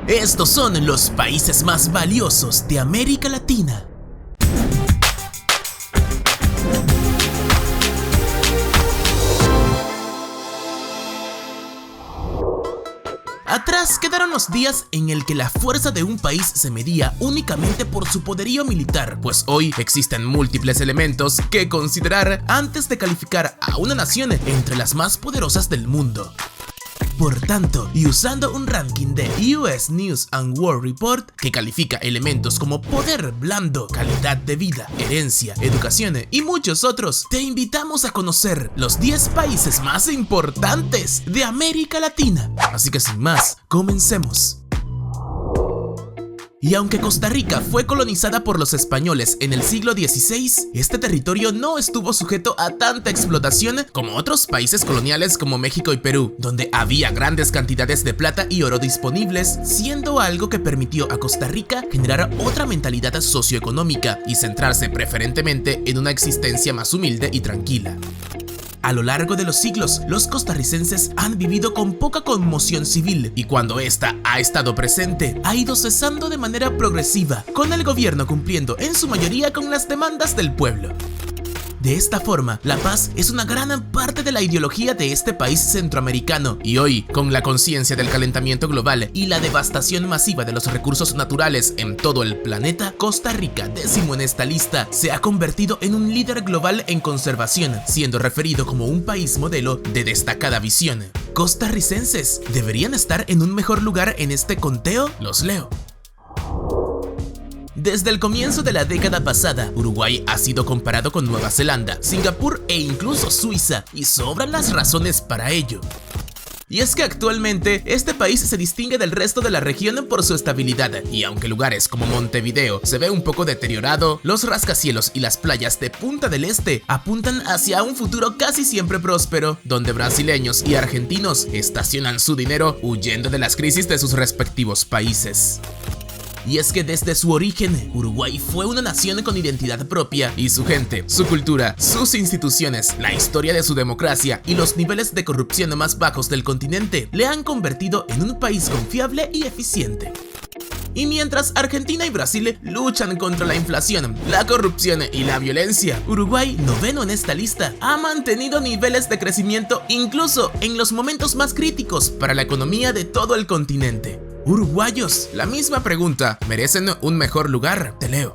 Estos son los países más valiosos de América Latina. Atrás quedaron los días en el que la fuerza de un país se medía únicamente por su poderío militar, pues hoy existen múltiples elementos que considerar antes de calificar a una nación entre las más poderosas del mundo. Por tanto, y usando un ranking de US News and World Report que califica elementos como poder blando, calidad de vida, herencia, educación y muchos otros, te invitamos a conocer los 10 países más importantes de América Latina. Así que sin más, comencemos. Y aunque Costa Rica fue colonizada por los españoles en el siglo XVI, este territorio no estuvo sujeto a tanta explotación como otros países coloniales como México y Perú, donde había grandes cantidades de plata y oro disponibles, siendo algo que permitió a Costa Rica generar otra mentalidad socioeconómica y centrarse preferentemente en una existencia más humilde y tranquila. A lo largo de los siglos, los costarricenses han vivido con poca conmoción civil y cuando esta ha estado presente, ha ido cesando de manera progresiva, con el gobierno cumpliendo en su mayoría con las demandas del pueblo. De esta forma, la paz es una gran parte de la ideología de este país centroamericano y hoy, con la conciencia del calentamiento global y la devastación masiva de los recursos naturales en todo el planeta, Costa Rica, décimo en esta lista, se ha convertido en un líder global en conservación, siendo referido como un país modelo de destacada visión. ¿Costarricenses deberían estar en un mejor lugar en este conteo? Los leo. Desde el comienzo de la década pasada, Uruguay ha sido comparado con Nueva Zelanda, Singapur e incluso Suiza, y sobran las razones para ello. Y es que actualmente este país se distingue del resto de la región por su estabilidad, y aunque lugares como Montevideo se ve un poco deteriorado, los rascacielos y las playas de Punta del Este apuntan hacia un futuro casi siempre próspero, donde brasileños y argentinos estacionan su dinero huyendo de las crisis de sus respectivos países. Y es que desde su origen, Uruguay fue una nación con identidad propia y su gente, su cultura, sus instituciones, la historia de su democracia y los niveles de corrupción más bajos del continente le han convertido en un país confiable y eficiente. Y mientras Argentina y Brasil luchan contra la inflación, la corrupción y la violencia, Uruguay, noveno en esta lista, ha mantenido niveles de crecimiento incluso en los momentos más críticos para la economía de todo el continente. Uruguayos, la misma pregunta, ¿merecen un mejor lugar? Te leo.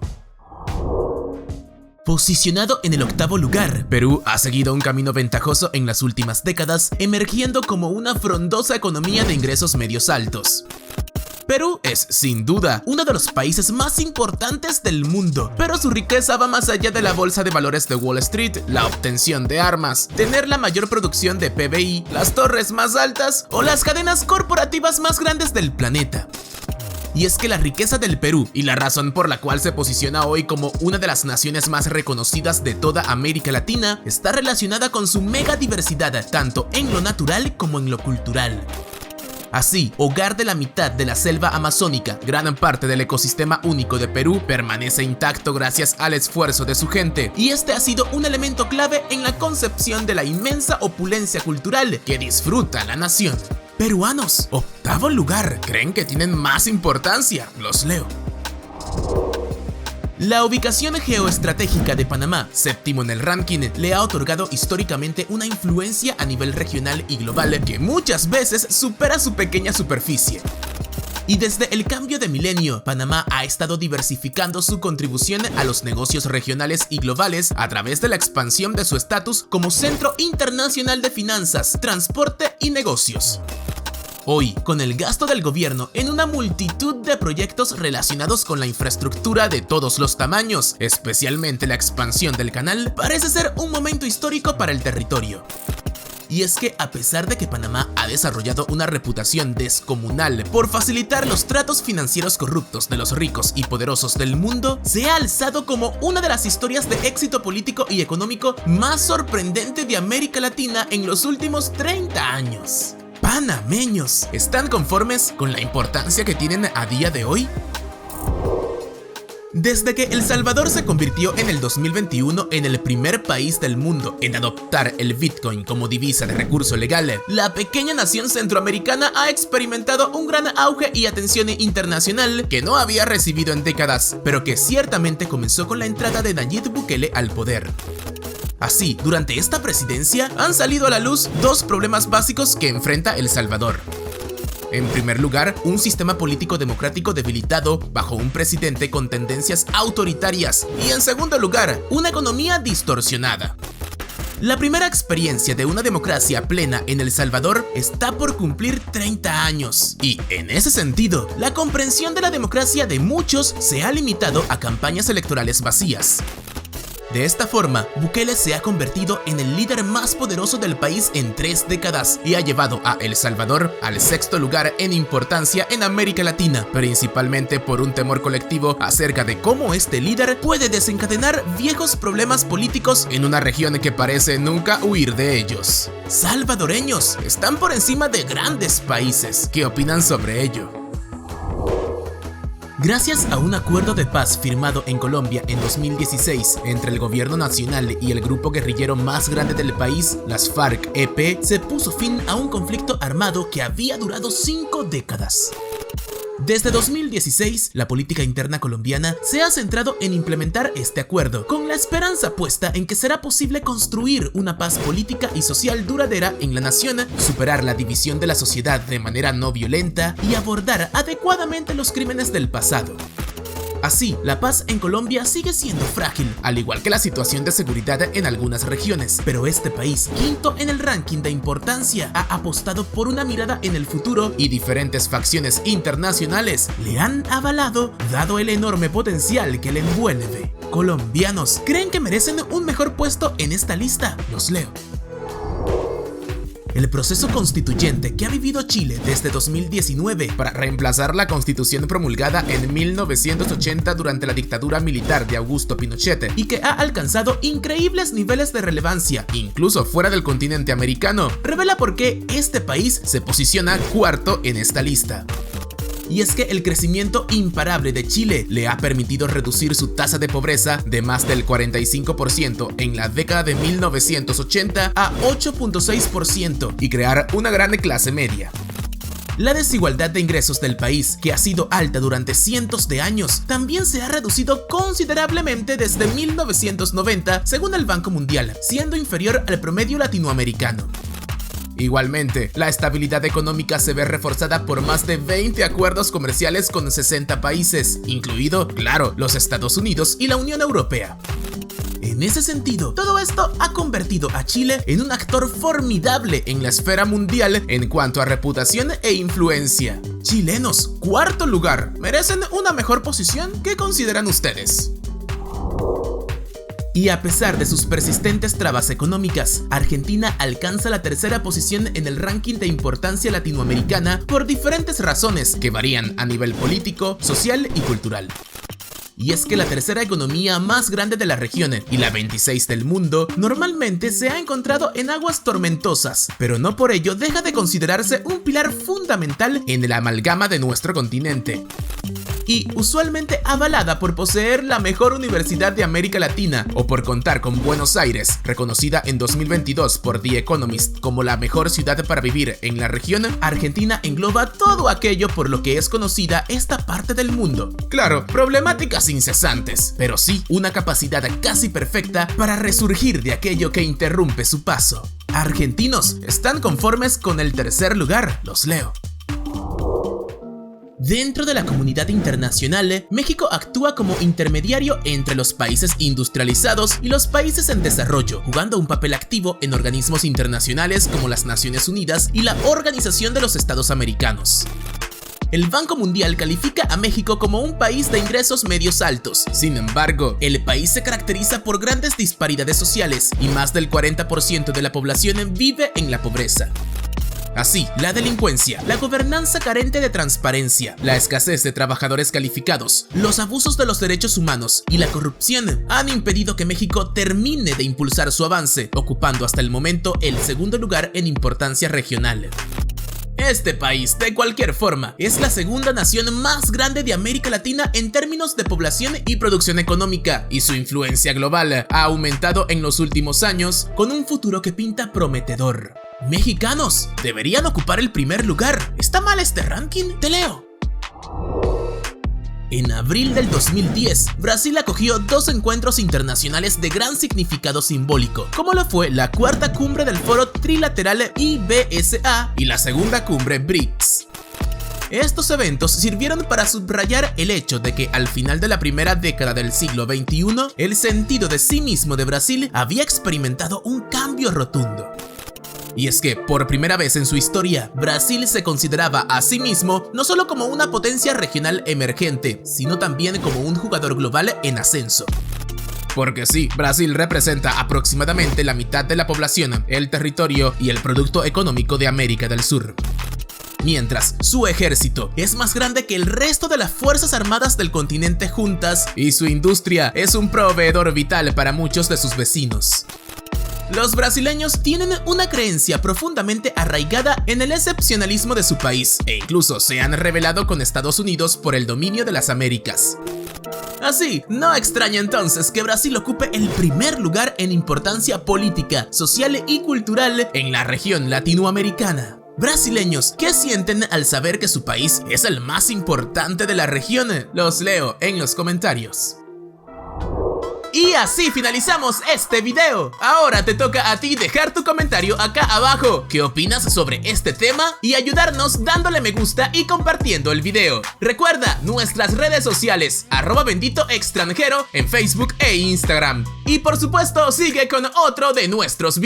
Posicionado en el octavo lugar, Perú ha seguido un camino ventajoso en las últimas décadas, emergiendo como una frondosa economía de ingresos medios altos. Perú es, sin duda, uno de los países más importantes del mundo, pero su riqueza va más allá de la bolsa de valores de Wall Street, la obtención de armas, tener la mayor producción de PBI, las torres más altas o las cadenas corporativas más grandes del planeta. Y es que la riqueza del Perú y la razón por la cual se posiciona hoy como una de las naciones más reconocidas de toda América Latina está relacionada con su mega diversidad, tanto en lo natural como en lo cultural. Así, hogar de la mitad de la selva amazónica, gran parte del ecosistema único de Perú permanece intacto gracias al esfuerzo de su gente, y este ha sido un elemento clave en la concepción de la inmensa opulencia cultural que disfruta la nación. Peruanos, octavo lugar, ¿creen que tienen más importancia? Los leo. La ubicación geoestratégica de Panamá, séptimo en el ranking, le ha otorgado históricamente una influencia a nivel regional y global que muchas veces supera su pequeña superficie. Y desde el cambio de milenio, Panamá ha estado diversificando su contribución a los negocios regionales y globales a través de la expansión de su estatus como centro internacional de finanzas, transporte y negocios. Hoy, con el gasto del gobierno en una multitud de proyectos relacionados con la infraestructura de todos los tamaños, especialmente la expansión del canal, parece ser un momento histórico para el territorio. Y es que a pesar de que Panamá ha desarrollado una reputación descomunal por facilitar los tratos financieros corruptos de los ricos y poderosos del mundo, se ha alzado como una de las historias de éxito político y económico más sorprendente de América Latina en los últimos 30 años. Panameños, ¿están conformes con la importancia que tienen a día de hoy? Desde que El Salvador se convirtió en el 2021 en el primer país del mundo en adoptar el Bitcoin como divisa de recurso legal, la pequeña nación centroamericana ha experimentado un gran auge y atención internacional que no había recibido en décadas, pero que ciertamente comenzó con la entrada de Nayib Bukele al poder. Así, durante esta presidencia han salido a la luz dos problemas básicos que enfrenta El Salvador. En primer lugar, un sistema político democrático debilitado bajo un presidente con tendencias autoritarias y en segundo lugar, una economía distorsionada. La primera experiencia de una democracia plena en El Salvador está por cumplir 30 años y, en ese sentido, la comprensión de la democracia de muchos se ha limitado a campañas electorales vacías. De esta forma, Bukele se ha convertido en el líder más poderoso del país en 3 décadas y ha llevado a El Salvador al 6º lugar en importancia en América Latina, principalmente por un temor colectivo acerca de cómo este líder puede desencadenar viejos problemas políticos en una región que parece nunca huir de ellos. Salvadoreños están por encima de grandes países. ¿Qué opinan sobre ello? Gracias a un acuerdo de paz firmado en Colombia en 2016 entre el gobierno nacional y el grupo guerrillero más grande del país, las FARC-EP, se puso fin a un conflicto armado que había durado 5 décadas. Desde 2016, la política interna colombiana se ha centrado en implementar este acuerdo, con la esperanza puesta en que será posible construir una paz política y social duradera en la nación, superar la división de la sociedad de manera no violenta y abordar adecuadamente los crímenes del pasado. Así, la paz en Colombia sigue siendo frágil, al igual que la situación de seguridad en algunas regiones, pero este país, quinto en el ranking de importancia, ha apostado por una mirada en el futuro y diferentes facciones internacionales le han avalado, dado el enorme potencial que le envuelve. Colombianos, ¿creen que merecen un mejor puesto en esta lista? Los leo. El proceso constituyente que ha vivido Chile desde 2019 para reemplazar la constitución promulgada en 1980 durante la dictadura militar de Augusto Pinochet y que ha alcanzado increíbles niveles de relevancia, incluso fuera del continente americano, revela por qué este país se posiciona cuarto en esta lista. Y es que el crecimiento imparable de Chile le ha permitido reducir su tasa de pobreza de más del 45% en la década de 1980 a 8.6% y crear una gran clase media. La desigualdad de ingresos del país, que ha sido alta durante cientos de años, también se ha reducido considerablemente desde 1990, según el Banco Mundial, siendo inferior al promedio latinoamericano. Igualmente, la estabilidad económica se ve reforzada por más de 20 acuerdos comerciales con 60 países, incluido, claro, los Estados Unidos y la Unión Europea. En ese sentido, todo esto ha convertido a Chile en un actor formidable en la esfera mundial en cuanto a reputación e influencia. Chilenos, cuarto lugar, ¿merecen una mejor posición? ¿Qué consideran ustedes? Y a pesar de sus persistentes trabas económicas, Argentina alcanza la 3ª posición en el ranking de importancia latinoamericana por diferentes razones que varían a nivel político, social y cultural. Y es que la 3ª economía más grande de la región y la 26 del mundo normalmente se ha encontrado en aguas tormentosas, pero no por ello deja de considerarse un pilar fundamental en el amalgama de nuestro continente. Y usualmente avalada por poseer la mejor universidad de América Latina o por contar con Buenos Aires, reconocida en 2022 por The Economist como la mejor ciudad para vivir en la región, Argentina engloba todo aquello por lo que es conocida esta parte del mundo. Claro, problemáticas incesantes, pero sí una capacidad casi perfecta para resurgir de aquello que interrumpe su paso. Argentinos, ¿están conformes con el 3er lugar? Los leo. Dentro de la comunidad internacional, México actúa como intermediario entre los países industrializados y los países en desarrollo, jugando un papel activo en organismos internacionales como las Naciones Unidas y la Organización de los Estados Americanos. El Banco Mundial califica a México como un país de ingresos medios altos. Sin embargo, el país se caracteriza por grandes disparidades sociales y más del 40% de la población vive en la pobreza. Así, la delincuencia, la gobernanza carente de transparencia, la escasez de trabajadores calificados, los abusos de los derechos humanos y la corrupción han impedido que México termine de impulsar su avance, ocupando hasta el momento el 2º lugar en importancia regional. Este país, de cualquier forma, es la segunda nación más grande de América Latina en términos de población y producción económica, y su influencia global ha aumentado en los últimos años con un futuro que pinta prometedor. Mexicanos deberían ocupar el primer lugar. ¿Está mal este ranking? Te leo. En abril del 2010, Brasil acogió 2 encuentros internacionales de gran significado simbólico, como lo fue la cuarta cumbre del Foro Trilateral IBSA y la segunda cumbre BRICS. Estos eventos sirvieron para subrayar el hecho de que al final de la primera década del siglo XXI, el sentido de sí mismo de Brasil había experimentado un cambio rotundo. Y es que, por primera vez en su historia, Brasil se consideraba a sí mismo no solo como una potencia regional emergente, sino también como un jugador global en ascenso. Porque sí, Brasil representa aproximadamente la mitad de la población, el territorio y el producto económico de América del Sur. Mientras, su ejército es más grande que el resto de las fuerzas armadas del continente juntas, y su industria es un proveedor vital para muchos de sus vecinos. Los brasileños tienen una creencia profundamente arraigada en el excepcionalismo de su país, e incluso se han rebelado con Estados Unidos por el dominio de las Américas. Así, no extraña entonces que Brasil ocupe el primer lugar en importancia política, social y cultural en la región latinoamericana. Brasileños, ¿qué sienten al saber que su país es el más importante de la región? Los leo en los comentarios. Y así finalizamos este video. Ahora te toca a ti dejar tu comentario acá abajo. ¿Qué opinas sobre este tema? Y ayudarnos dándole me gusta y compartiendo el video. Recuerda nuestras redes sociales @benditoextranjero en Facebook e Instagram. Y por supuesto sigue con otro de nuestros videos.